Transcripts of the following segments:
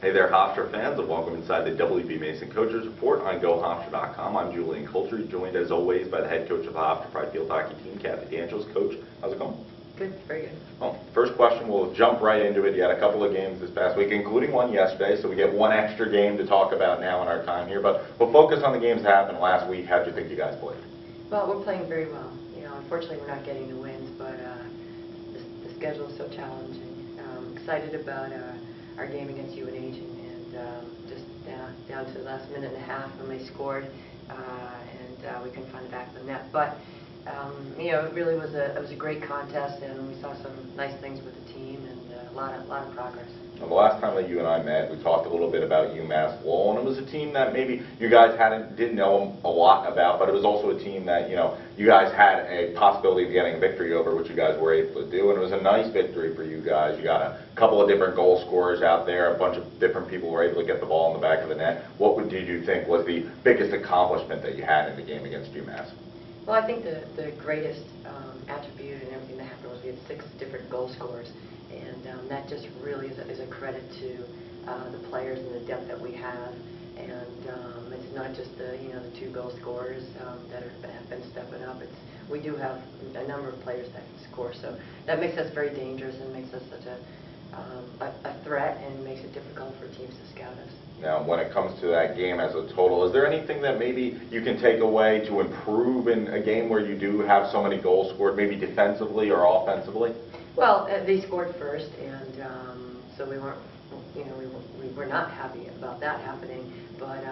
Hey there, Hofstra fans, and welcome inside the W.B. Mason Coaches Report on GoHofstra.com. I'm Julian Coulter, joined as always by the head coach of the Hofstra Pride Field Hockey Team, Kathy Angelis. Coach, how's it going? Good, very good. Well, first question, we'll jump right into it. You had a couple of games this past week, including one yesterday, so we get one extra game to talk about now in our time here. But we'll focus on the games that happened last week. How did you think you guys played? Well, we're playing very well. Unfortunately, we're not getting the wins, but the schedule is so challenging. Excited about our game against UNH and just down to the last minute and a half when they scored, and we couldn't find the back of the net. But it really was a great contest, and we saw some nice things with the team and a lot of progress. Well, the last time that you and I met, we talked a little bit about UMass Lowell, and it was a team that maybe you guys didn't know a lot about, but it was also a team that you guys had a possibility of getting a victory over, which you guys were able to do, and it was a nice victory for you guys. You got a couple of different goal scorers out there, a bunch of different people were able to get the ball in the back of the net. What did you think was the biggest accomplishment that you had in the game against UMass? Well, I think the greatest attribute in everything that happened was we had 6 different goal scorers, and that just really is a credit to the players and the depth that we have. And it's not just the 2 goal scorers that have been stepping up. We do have a number of players that can score, so that makes us very dangerous and makes us such a threat and makes it difficult for teams to scout us. Now, when it comes to that game as a total, is there anything that maybe you can take away to improve in a game where you do have so many goals scored, maybe defensively or offensively? Well, they scored first, and so we weren't, we were not happy about that happening. But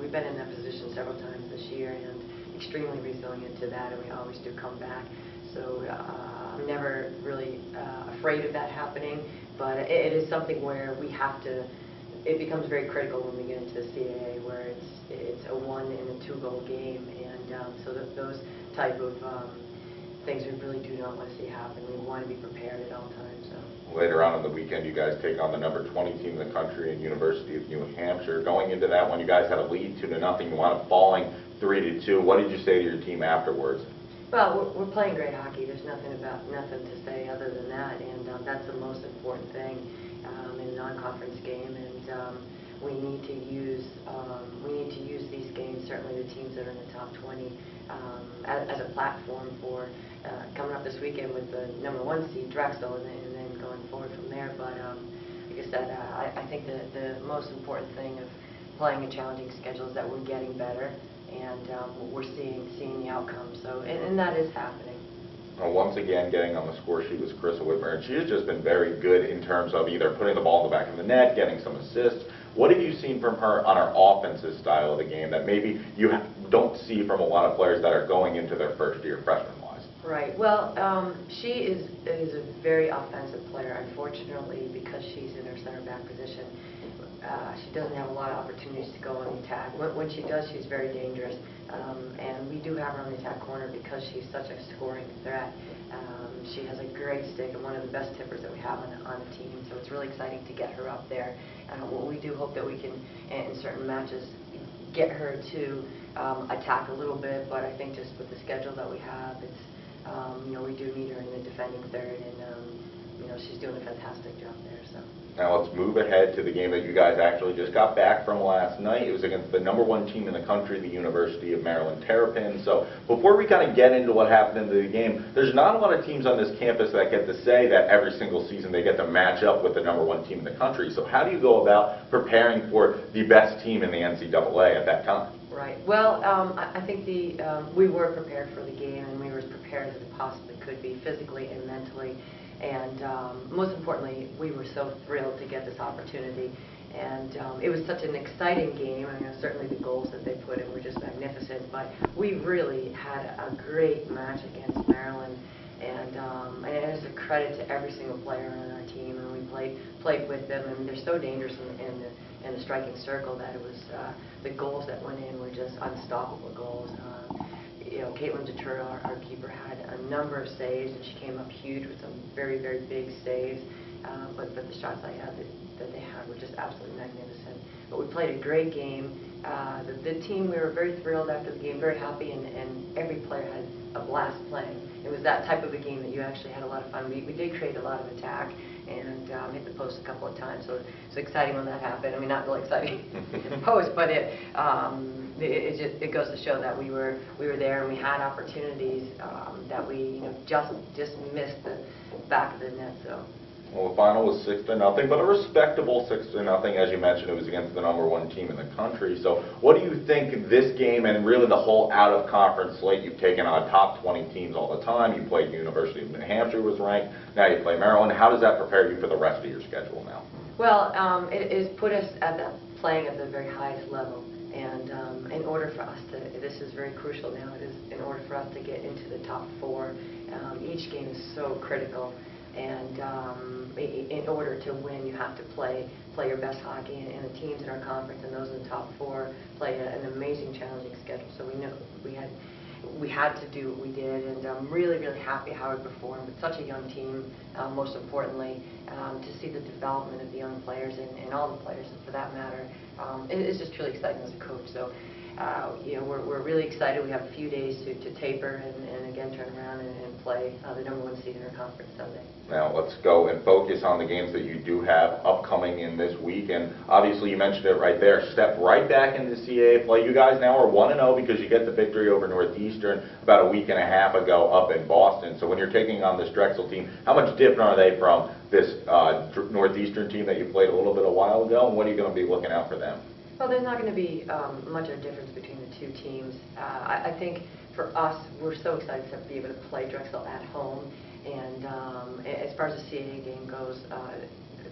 we've been in that position several times this year, and extremely resilient to that, and we always do come back. So I'm never really afraid of that happening, but it is something where we have to. It becomes very critical when we get into the CAA, where it's a 1 and a 2 goal game, and so those type of things we really do not want to see happen. We want to be prepared at all times. So. Later on in the weekend, you guys take on the number 20 team in the country, and University of New Hampshire. Going into that one, you guys had a lead 2-0. You wound up falling 3-2. What did you say to your team afterwards? Well, we're playing great hockey. There's nothing to say other than that, and that's the most important thing in a non-conference game. And we need to use these games, certainly the teams that are in the top 20, as a platform for coming up this weekend with the number 1 seed Drexel, and then going forward from there. But like I said, I think the most important thing of playing a challenging schedule is that we're getting better, and we're seeing the outcome. So and that is happening. Well, once again, getting on the score sheet was Whitmer, and she has just been very good in terms of either putting the ball in the back of the net, getting some assists. What have you seen from her on her offensive style of the game that maybe you don't see from a lot of players that are going into their first year freshman-wise? Right. Well, she is a very offensive player. Unfortunately, because she's in her center back position, she doesn't have a lot of opportunities to go on the attack. When she does, she's very dangerous. And we do have her on the attack corner because she's such a scoring threat. She has a great stick and one of the best tippers that we have on the team. So it's really exciting to get her up there. We do hope that we can, in certain matches, get her to attack a little bit. But I think just with the schedule that we have, it's we do need her in the defending third, and she's doing a fantastic job there. So. Now let's move ahead to the game that you guys actually just got back from last night. It was against the number 1 team in the country, the University of Maryland Terrapins. So before we kind of get into what happened in the game, there's not a lot of teams on this campus that get to say that every single season they get to match up with the number 1 team in the country. So how do you go about preparing for the best team in the NCAA at that time? Right. Well, I think we were prepared for the game, and we were as prepared as we possibly could be, physically and mentally. And most importantly, we were so thrilled to get this opportunity. And it was such an exciting game. I mean, certainly the goals that they put in were just magnificent. But we really had a great match against Maryland. And it is a credit to every single player on our team. And we played with them. And they're so dangerous in the striking circle that it was the goals that went in were just unstoppable goals. Caitlin Detura, our keeper, had a number of saves, and she came up huge with some very, very big saves. But the shots that they had were just absolutely magnificent. But we played a great game, The team, we were very thrilled after the game, very happy, and every player had a blast playing. It was that type of a game that you actually had a lot of fun. We did create a lot of attack and hit the post a couple of times, so it's exciting when that happened. I mean, not really exciting post, but it goes to show that we were there and we had opportunities that we just missed the back of the net. So. Well, the final was 6-0, but a respectable 6-0. As you mentioned, it was against the #1 team in the country. So what do you think this game and really the whole out-of-conference slate? You've taken on top 20 teams all the time. You played University of New Hampshire was ranked. Now you play Maryland. How does that prepare you for the rest of your schedule now? Well, it has put us at that playing at the very highest level. And in order for us to, this is very crucial now, it is in order for us to get into the top 4, each game is so critical. And in order to win, you have to play your best hockey, and the teams in our conference and those in the top 4 play an amazing, challenging schedule. So we know we had to do what we did, and I'm really, really happy how we performed with such a young team. Most importantly, to see the development of the young players and all the players, and for that matter, it is just truly exciting as a coach. So. We're really excited. We have a few days to taper and again turn around and play the #1 seed in our conference Sunday. Now let's go and focus on the games that you do have upcoming in this week. And obviously you mentioned it right there. Step right back into CAA play. You guys now are 1-0 because you get the victory over Northeastern about a week and a half ago up in Boston. So when you're taking on this Drexel team, how much different are they from this Northeastern team that you played a little bit a while ago? And what are you going to be looking out for them? Well, there's not going to be much of a difference between the two teams. I think for us, we're so excited to be able to play Drexel at home. And as far as the CAA game goes,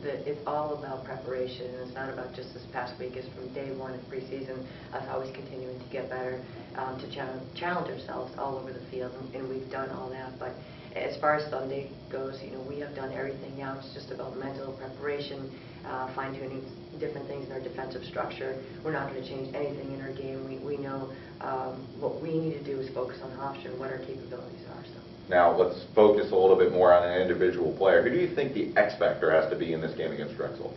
it's all about preparation. And it's not about just this past week. It's from day 1 of preseason, us always continuing to get better, to challenge ourselves all over the field. And we've done all that. But as far as Sunday goes, we have done everything now. It's just about mental preparation, fine-tuning different things in our defensive structure. We're not going to change anything in our game. We know what we need to do is focus on Hofstra and what our capabilities are. So. Now let's focus a little bit more on an individual player. Who do you think the X factor has to be in this game against Drexel?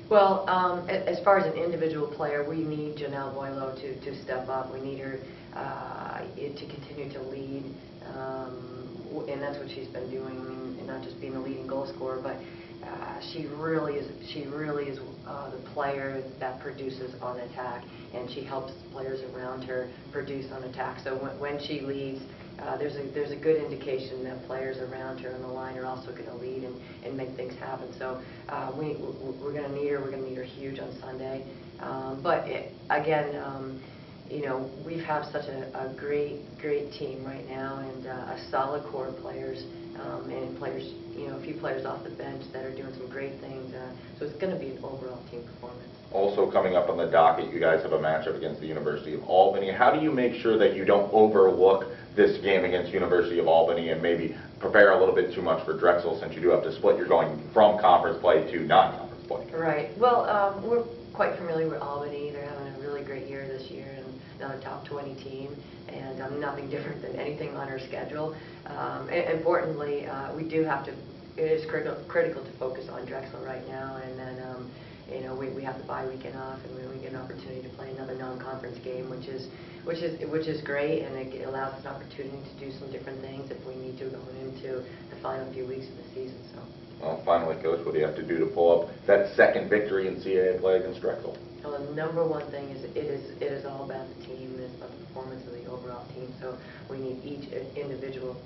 Well, as far as an individual player, we need Janelle Boileau to step up. We need her to continue to lead. And that's what she's been doing. I mean, not just being the leading goal scorer, but she really is the player that produces on attack, and she helps the players around her produce on attack. So when she leads, there's a good indication that players around her on the line are also going to lead and make things happen. So we're going to need her. We're going to need her huge on Sunday. But again. We have such a great team right now, and a solid core of players, and players, a few players off the bench that are doing some great things. So it's going to be an overall team performance. Also coming up on the docket, you guys have a matchup against the University of Albany. How do you make sure that you don't overlook this game against University of Albany and maybe prepare a little bit too much for Drexel, since you do have to split? You're going from conference play to non-conference play. Right. Well, we're quite familiar with Albany. They're having a really great year this year. Another top 20 team, and nothing different than anything on our schedule. Importantly, we do have to. It is critical to focus on Drexel right now, and then we have the bye weekend off, and we get an opportunity to play another non-conference game, which is great, and it allows us an opportunity to do some different things if we need to going into the final few weeks of the season. So. Well, finally, Coach, what do you have to do to pull up that second victory in CAA play against Drexel? Well, the #1 thing is it is all about the team. It's about the performance of the overall team. So we need each individual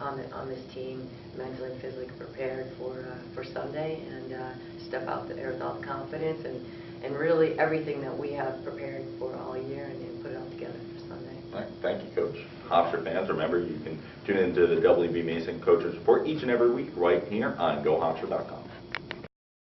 on this team mentally and physically prepared for Sunday, and step out there with all the confidence and really everything that we have prepared for all year, and put it all together for Sunday. All right. Thank you, Coach. Hofstra fans, remember you can tune into the WB Mason Coaches Report each and every week right here on GoHofstra.com.